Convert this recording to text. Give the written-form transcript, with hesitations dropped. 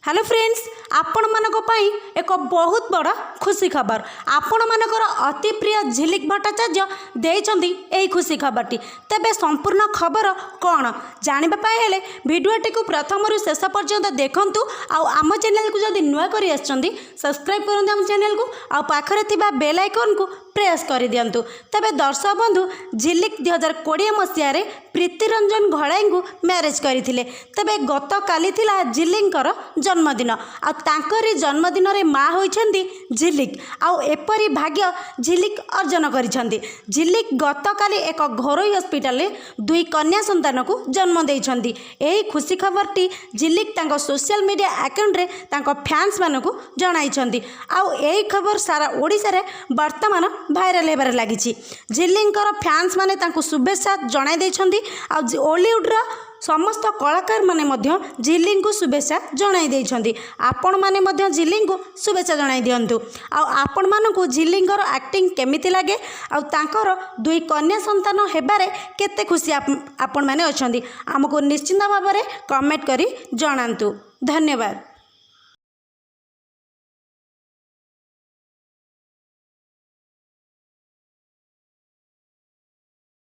Hello friends, आपण मानक पई एक बहुत बड़ खुशी खबर। आपण मानकर अति प्रिय झिलिक भट्टाचार्य देइचंदी एई खुशी खबरटी। तेबे संपूर्ण खबर कौन जानिबा पाए हेले भिडियोटी को प्रथम रु शेष पर्यंत देखंतु। आउ आम चैनल को जदि नुआ करी आछंदी सब्सक्राइब करंतु आम चैनल को, आ पाखरे थिबा बेल आइकन को प्रेस कर दियंतु। तेबे दर्शक बंधु, झिलिक 2020 मसीह प्रीतिरंजन घड़ाई को मैरेज करथिले। तेबे गत काली थिला झिलिंकर जन्मदिन। आ तांकरी जन्मदिन रे माँ होइछंदी झिलिक। आउ एपरी भाग्य झिलिक अर्जन करिछंदी। झिलिक गत काली एक घरोई हॉस्पिटल रे 2 कन्या संतान को जन्म देइछंदी। एही खुशी खबरटी झिलिक तांको सोशल मीडिया अकाउंट रे तांको फैंस मानको जणाइछंदी। आउ एही खबर सारा ओडिसा रे वर्तमान भाइराल हेबार लागिछि। झिलिंकर फैंस माने तांको शुभेच्छा जणाइ देइछंदी। आ हॉलीवुड रो समस्त कलाकार माने मध्य झिलिंग को शुभेच्छा जणाइ देइछंदी। आपण माने मध्य झिलिंग को शुभेच्छा जणाइ दियंतु। आ आपण मानकु झिलिंगर एक्टिंग केमिति लागे, आ तांकर 2 कन्या संतान हेबारे केते खुशी आपण माने अछंदी, हमको निश्चित भाव में कमेंट करी जणांतु। धन्यवाद।